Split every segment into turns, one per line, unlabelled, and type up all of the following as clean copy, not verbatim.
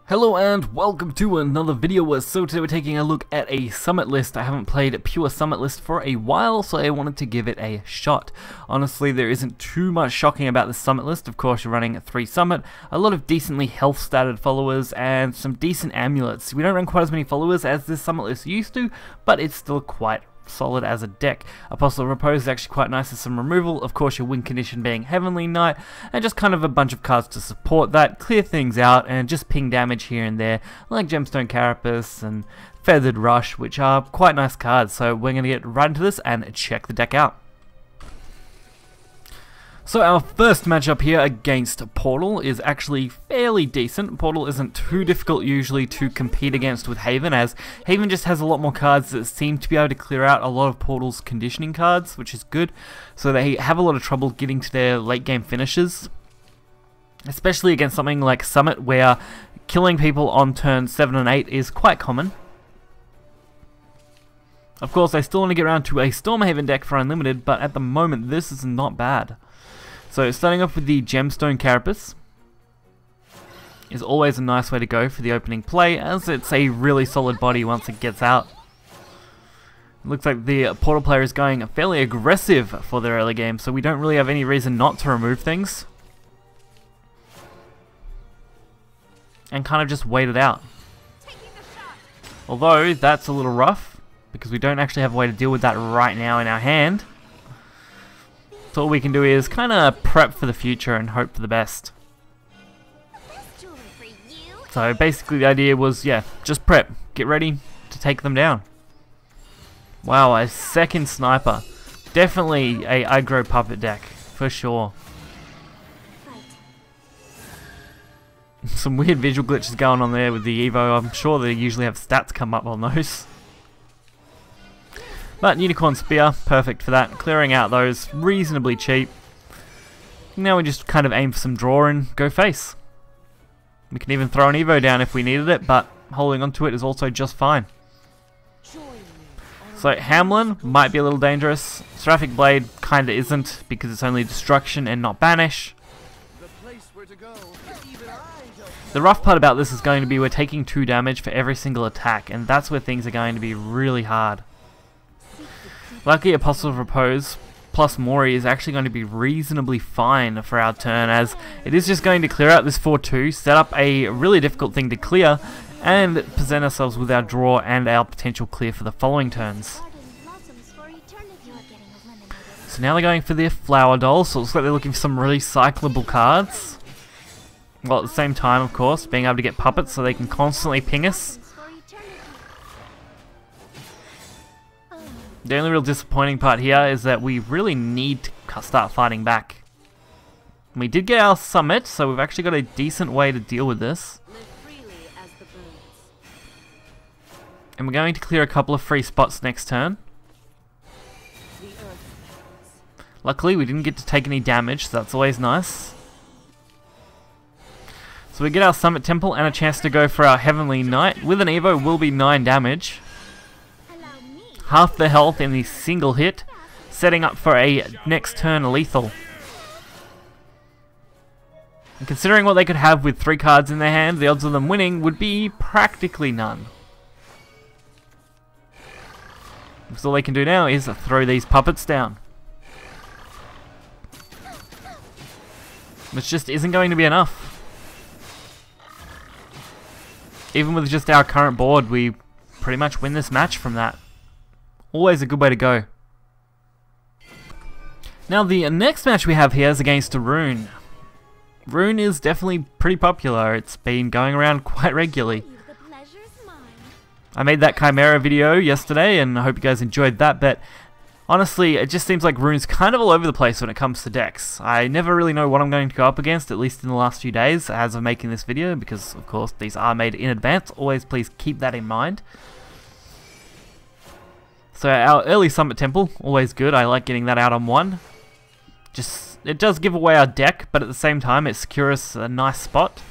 Hello and welcome to another video. So today we're taking a look at a summit list. I haven't played a pure summit list for a while, so I wanted to give it a shot. Honestly, there isn't too much shocking about the summit list. Of course, you're running a 3 summit, a lot of decently health statted followers, and some decent amulets. We don't run quite as many followers as this summit list used to, but it's still quite solid as a deck. Apostle of Repose is actually quite nice as some removal, of course your win condition being Heavenly Knight, and just kind of a bunch of cards to support that, clear things out, and just ping damage here and there, like Gemstone Carapace and Feathered Rush, which are quite nice cards. So we're going to get right into this and check the deck out. So our first matchup here against Portal is actually fairly decent. Portal isn't too difficult usually to compete against with Haven, as Haven just has a lot more cards that seem to be able to clear out a lot of Portal's conditioning cards, which is good. So they have a lot of trouble getting to their late game finishes, especially against something like Summit, where killing people on turn 7 and 8 is quite common. Of course, I still want to get around to a Stormhaven deck for Unlimited, but at the moment this is not bad. So starting off with the Gemstone Carapace is always a nice way to go for the opening play, as it's a really solid body once it gets out. It looks like the Portal player is going fairly aggressive for their early game, so we don't really have any reason not to remove things. And kind of just wait it out. Although that's a little rough, because we don't actually have a way to deal with that right now in our hand. So all we can do is kind of prep for the future and hope for the best. So basically the idea was, yeah, just prep. Get ready to take them down. Wow, a second sniper. Definitely a aggro puppet deck, for sure. Some weird visual glitches going on there with the Evo. I'm sure they usually have stats come up on those. But Unicorn Spear, perfect for that. Clearing out those reasonably cheap. Now we just kind of aim for some draw and go face. We can even throw an Evo down if we needed it, but holding onto it is also just fine. So Hamlin might be a little dangerous. Seraphic Blade kinda isn't, because it's only destruction and not banish. The rough part about this is going to be we're taking 2 damage for every single attack, and that's where things are going to be really hard. Luckily, Apostle of Repose plus Mori is actually going to be reasonably fine for our turn, as it is just going to clear out this 4-2, set up a really difficult thing to clear, and present ourselves with our draw and our potential clear for the following turns. So now they're going for their Flower Doll, so it looks like they're looking for some really cyclable cards. While at the same time, of course, being able to get puppets so they can constantly ping us. The only real disappointing part here is that we really need to start fighting back. We did get our summit, so we've actually got a decent way to deal with this. And we're going to clear a couple of free spots next turn. Luckily, we didn't get to take any damage, so that's always nice. So we get our Summit Temple and a chance to go for our Heavenly Knight. With an Evo will be 9 damage. Half the health in the single hit, setting up for a next turn lethal. And considering what they could have with 3 cards in their hand, the odds of them winning would be practically none. Because all they can do now is throw these puppets down. Which just isn't going to be enough. Even with just our current board, we pretty much win this match from that. Always a good way to go. Now the next match we have here is against Rune. Rune is definitely pretty popular. It's been going around quite regularly. I made that Chimera video yesterday and I hope you guys enjoyed that, but honestly it just seems like Rune's kind of all over the place when it comes to decks. I never really know what I'm going to go up against, at least in the last few days as of making this video, because of course these are made in advance. Always please keep that in mind. So our early Summit Temple, always good. I like getting that out on 1. Just, it does give away our deck, but at the same time it secures a nice spot.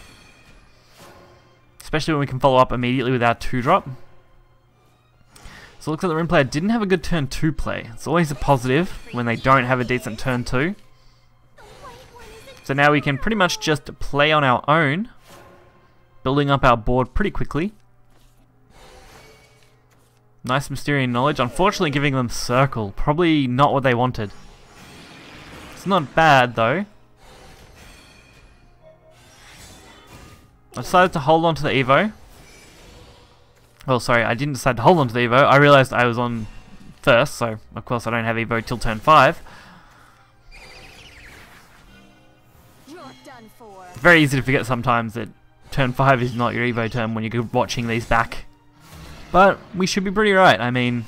Especially when we can follow up immediately with our 2-drop. So it looks like the Rune player didn't have a good turn 2 play. It's always a positive when they don't have a decent turn 2. So now we can pretty much just play on our own. building up our board pretty quickly. Nice Mysterian Knowledge. Unfortunately giving them Circle. Probably not what they wanted. It's not bad though. I decided to hold on to the Evo. Oh, sorry, I didn't decide to hold on to the Evo. I realized I was on first, so of course I don't have Evo till turn 5. Very easy to forget sometimes that turn 5 is not your Evo turn when you're watching these back. But we should be pretty right. I mean,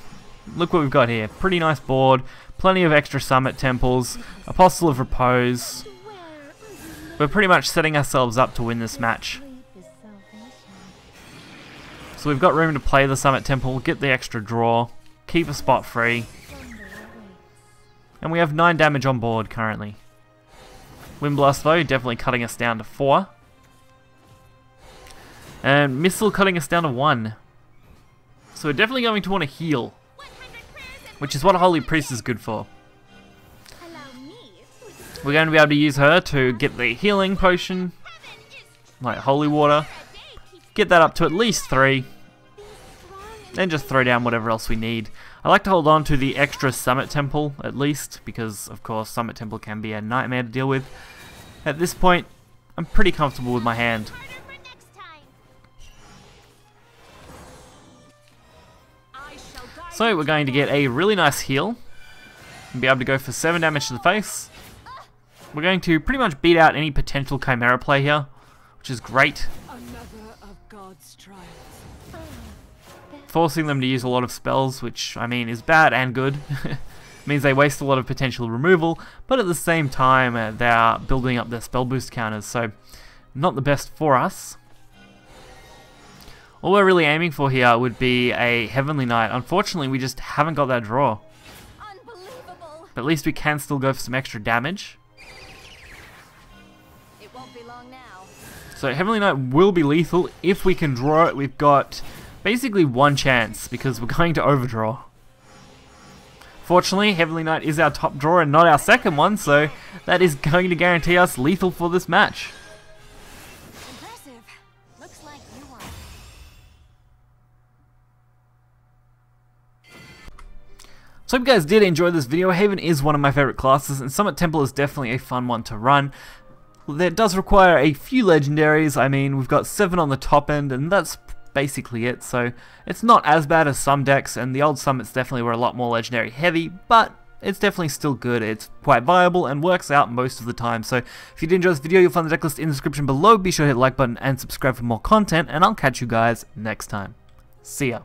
look what we've got here. Pretty nice board, plenty of extra summit temples, Apostle of Repose. We're pretty much setting ourselves up to win this match. So we've got room to play the Summit Temple, get the extra draw, keep a spot free. And we have 9 damage on board currently. Windblast though, definitely cutting us down to 4. And Missile cutting us down to 1. So we're definitely going to want to heal, which is what a Holy Priest is good for. We're going to be able to use her to get the healing potion, like Holy Water. Get that up to at least 3. Then just throw down whatever else we need. I like to hold on to the extra Summit Temple at least, because of course Summit Temple can be a nightmare to deal with. At this point, I'm pretty comfortable with my hand. So we're going to get a really nice heal. And be able to go for 7 damage to the face. We're going to pretty much beat out any potential Chimera play here, which is great. Forcing them to use a lot of spells, which, I mean, is bad and good. Means they waste a lot of potential removal, but at the same time, they are building up their spell boost counters, so not the best for us. All we're really aiming for here would be a Heavenly Knight. Unfortunately, we just haven't got that draw. But at least we can still go for some extra damage.
It won't be long now.
So Heavenly Knight will be lethal if we can draw it. We've got basically 1 chance because we're going to overdraw. Fortunately, Heavenly Knight is our top draw and not our second one, so that is going to guarantee us lethal for this match.
Impressive. Looks like you won.
So I hope you guys did enjoy this video. Haven is one of my favorite classes, and Summit Temple is definitely a fun one to run. That does require a few legendaries. I mean, we've got 7 on the top end, and that's basically it, so it's not as bad as some decks, and the old summits definitely were a lot more legendary heavy, but it's definitely still good. It's quite viable and works out most of the time. So if you did enjoy this video, you'll find the deck list in the description below. Be sure to hit the like button and subscribe for more content, and I'll catch you guys next time. See ya.